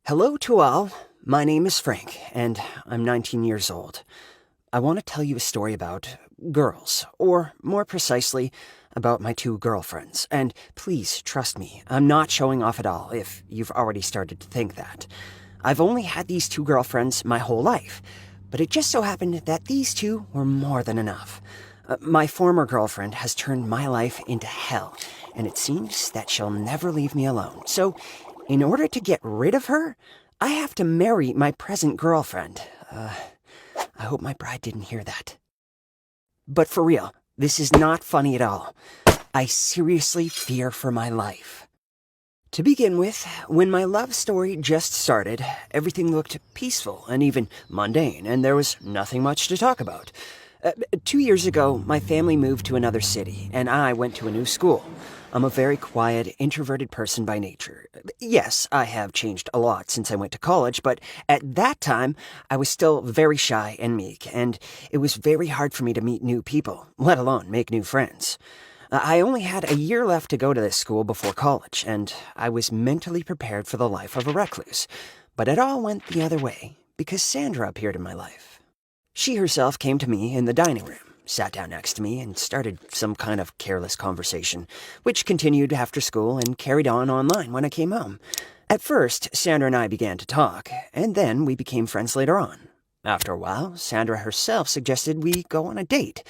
Hello to all. My name is Frank, and I'm 19 years old. I want to tell you a story about girls, or more precisely, about my two girlfriends. And please trust me, I'm not showing off at all if you've already started to think that. I've only had these two girlfriends my whole life, but it just so happened that these two were more than enough. My former girlfriend has turned my life into hell, and it seems that she'll never leave me alone. So, in order to get rid of her, I have to marry my present girlfriend. I hope my bride didn't hear that. But for real, this is not funny at all. I seriously fear for my life. To begin with, when my love story just started, everything looked peaceful and even mundane, and there was nothing much to talk about. 2 years ago, my family moved to another city, and I went to a new school. I'm a very quiet, introverted person by nature. Yes, I have changed a lot since I went to college, but at that time, I was still very shy and meek, and it was very hard for me to meet new people, let alone make new friends. I only had a year left to go to this school before college, and I was mentally prepared for the life of a recluse. But it all went the other way, because Sandra appeared in my life. She herself came to me in the dining room, sat down next to me, and started some kind of careless conversation, which continued after school and carried on online when I came home. At first, Sandra and I began to talk, and then we became friends later on. After a while, Sandra herself suggested we go on a date.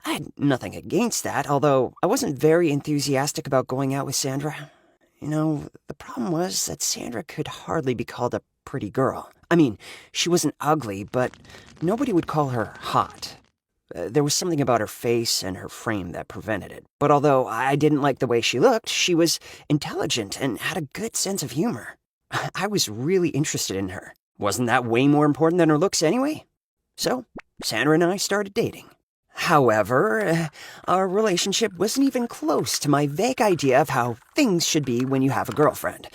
I had nothing against that, although I wasn't very enthusiastic about going out with Sandra. The problem was that Sandra could hardly be called a pretty girl. I mean, she wasn't ugly, but nobody would call her hot. There was something about her face and her frame that prevented it. But although I didn't like the way she looked, she was intelligent and had a good sense of humor. I was really interested in her. Wasn't that way more important than her looks anyway? So, Sandra and I started dating. However, our relationship wasn't even close to my vague idea of how things should be when you have a girlfriend.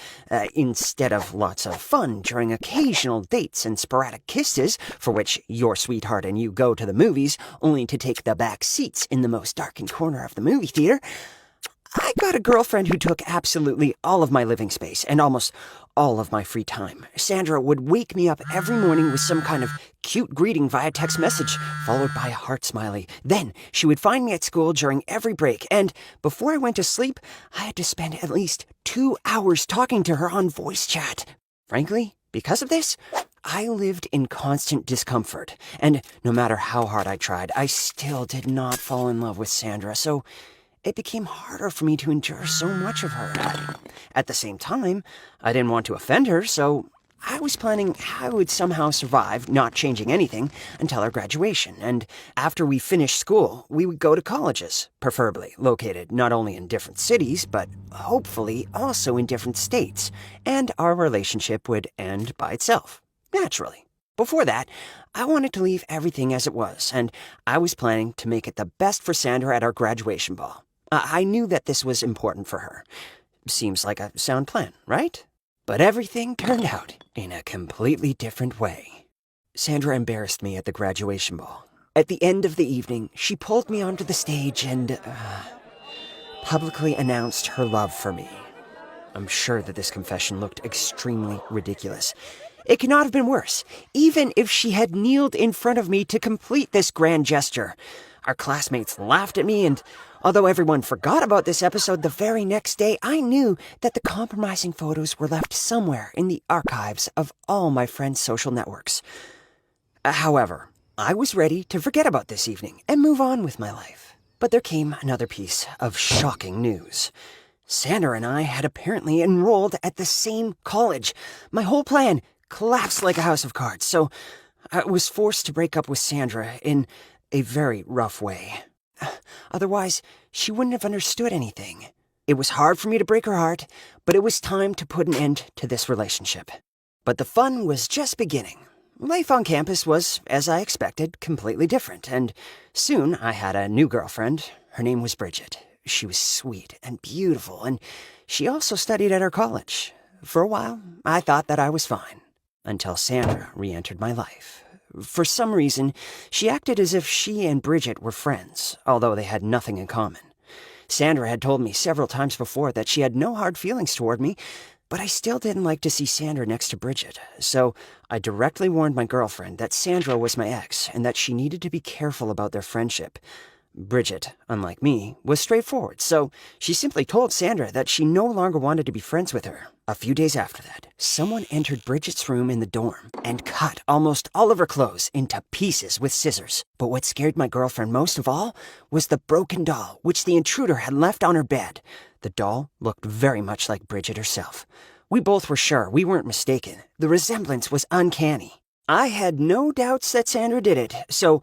Instead of lots of fun during occasional dates and sporadic kisses, for which your sweetheart and you go to the movies, only to take the back seats in the most darkened corner of the movie theater, I got a girlfriend who took absolutely all of my living space and almost all of my free time. Sandra would wake me up every morning with some kind of cute greeting via text message, followed by a heart smiley. Then she would find me at school during every break, and before I went to sleep, I had to spend at least 2 hours talking to her on voice chat. Frankly, because of this, I lived in constant discomfort, and no matter how hard I tried, I still did not fall in love with Sandra, so it became harder for me to endure so much of her. At the same time, I didn't want to offend her, so I was planning how I would somehow survive not changing anything until our graduation, and after we finished school, we would go to colleges, preferably located not only in different cities, but hopefully also in different states, and our relationship would end by itself, naturally. Before that, I wanted to leave everything as it was, and I was planning to make it the best for Sandra at our graduation ball. I knew that this was important for her. Seems like a sound plan, right? But everything turned out in a completely different way. Sandra embarrassed me at the graduation ball. At the end of the evening, she pulled me onto the stage and publicly announced her love for me. I'm sure that this confession looked extremely ridiculous. It could not have been worse, even if she had kneeled in front of me to complete this grand gesture. Our classmates laughed at me, and although everyone forgot about this episode the very next day, I knew that the compromising photos were left somewhere in the archives of all my friends' social networks. However, I was ready to forget about this evening and move on with my life. But there came another piece of shocking news. Sandra and I had apparently enrolled at the same college. My whole plan collapsed like a house of cards, so I was forced to break up with Sandra in a very rough way. Otherwise, she wouldn't have understood anything. It was hard for me to break her heart, but it was time to put an end to this relationship. But the fun was just beginning. Life on campus was, as I expected, completely different, and soon I had a new girlfriend. Her name was Bridget. She was sweet and beautiful, and she also studied at our college. For a while, I thought that I was fine, until Sandra re-entered my life. For some reason, she acted as if she and Bridget were friends, although they had nothing in common. Sandra had told me several times before that she had no hard feelings toward me, But I still didn't like to see Sandra next to Bridget, so I directly warned my girlfriend that Sandra was my ex and that she needed to be careful about their friendship. Bridget, unlike me, was straightforward, so she simply told Sandra that she no longer wanted to be friends with her. A few days after that, someone entered Bridget's room in the dorm and cut almost all of her clothes into pieces with scissors. But what scared my girlfriend most of all was the broken doll which the intruder had left on her bed. The doll looked very much like Bridget herself. We both were sure we weren't mistaken. The resemblance was uncanny. I had no doubts that Sandra did it, so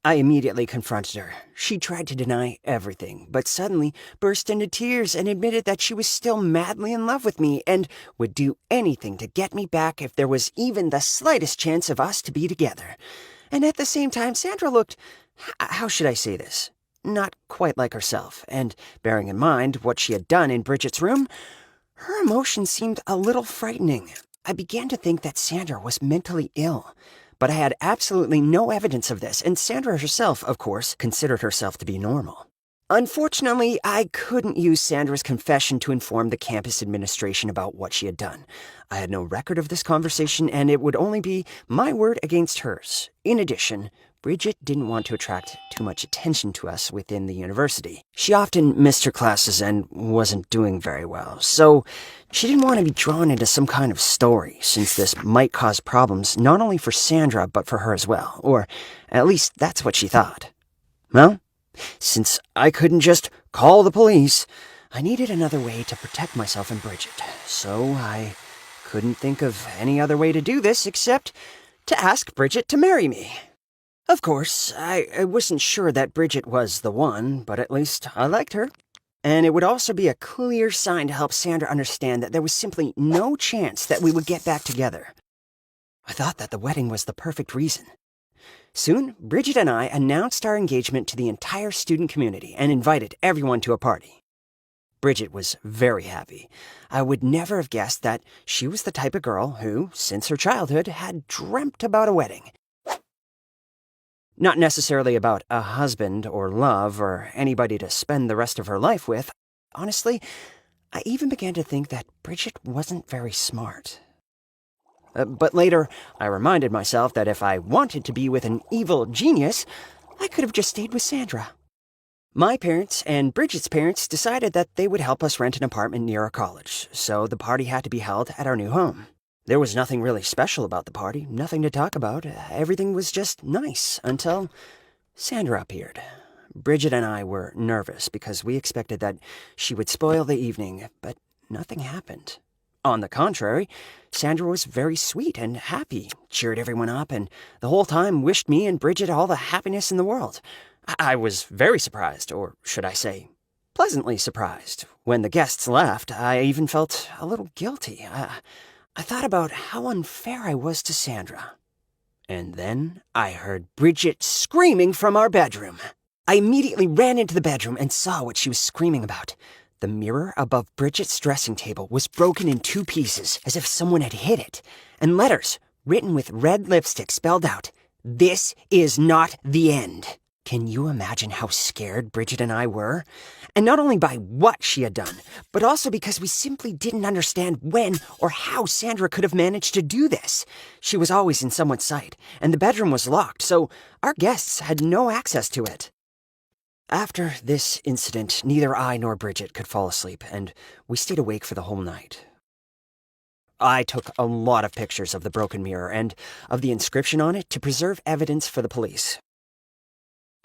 I immediately confronted her. She tried to deny everything, but suddenly burst into tears and admitted that she was still madly in love with me and would do anything to get me back if there was even the slightest chance of us to be together. And at the same time, Sandra looked, how should I say this? Not quite like herself, and bearing in mind what she had done in Bridget's room, her emotions seemed a little frightening. I began to think that Sandra was mentally ill. But I had absolutely no evidence of this, and Sandra herself, of course, considered herself to be normal. Unfortunately, I couldn't use Sandra's confession to inform the campus administration about what she had done. I had no record of this conversation, and it would only be my word against hers. In addition, Bridget didn't want to attract too much attention to us within the university. She often missed her classes and wasn't doing very well, so she didn't want to be drawn into some kind of story, since this might cause problems not only for Sandra but for her as well, or at least that's what she thought. Well, since I couldn't just call the police, I needed another way to protect myself and Bridget, so I couldn't think of any other way to do this except to ask Bridget to marry me. Of course, I wasn't sure that Bridget was the one, but at least I liked her. And it would also be a clear sign to help Sandra understand that there was simply no chance that we would get back together. I thought that the wedding was the perfect reason. Soon, Bridget and I announced our engagement to the entire student community and invited everyone to a party. Bridget was very happy. I would never have guessed that she was the type of girl who, since her childhood, had dreamt about a wedding. Not necessarily about a husband or love or anybody to spend the rest of her life with. Honestly, I even began to think that Bridget wasn't very smart. But later, I reminded myself that if I wanted to be with an evil genius, I could have just stayed with Sandra. My parents and Bridget's parents decided that they would help us rent an apartment near our college, so the party had to be held at our new home. There was nothing really special about the party, nothing to talk about. Everything was just nice until Sandra appeared. Bridget and I were nervous because we expected that she would spoil the evening, but nothing happened. On the contrary, Sandra was very sweet and happy, cheered everyone up, and the whole time wished me and Bridget all the happiness in the world. I was very surprised, or should I say, pleasantly surprised. When the guests left, I even felt a little guilty. I thought about how unfair I was to Sandra. And then I heard Bridget screaming from our bedroom. I immediately ran into the bedroom and saw what she was screaming about. The mirror above Bridget's dressing table was broken in 2 pieces, as if someone had hit it, and letters, written with red lipstick, spelled out, "This is not the end." Can you imagine how scared Bridget and I were? And not only by what she had done, but also because we simply didn't understand when or how Sandra could have managed to do this. She was always in someone's sight, and the bedroom was locked, so our guests had no access to it. After this incident, neither I nor Bridget could fall asleep, and we stayed awake for the whole night. I took a lot of pictures of the broken mirror and of the inscription on it to preserve evidence for the police.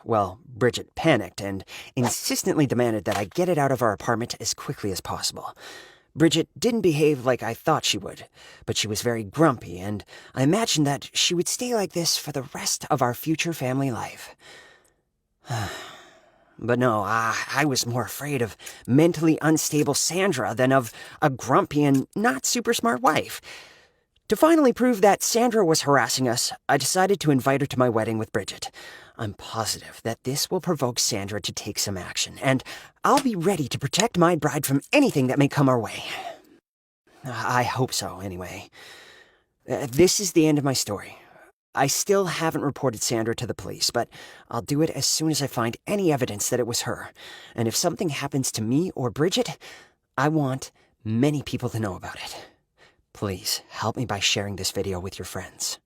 Well, Bridget panicked and insistently demanded that I get it out of our apartment as quickly as possible. Bridget didn't behave like I thought she would, but she was very grumpy, and I imagined that she would stay like this for the rest of our future family life. But no, I was more afraid of mentally unstable Sandra than of a grumpy and not super smart wife. To finally prove that Sandra was harassing us, I decided to invite her to my wedding with Bridget. I'm positive that this will provoke Sandra to take some action, and I'll be ready to protect my bride from anything that may come our way. I hope so, anyway. This is the end of my story. I still haven't reported Sandra to the police, but I'll do it as soon as I find any evidence that it was her. And if something happens to me or Bridget, I want many people to know about it. Please help me by sharing this video with your friends.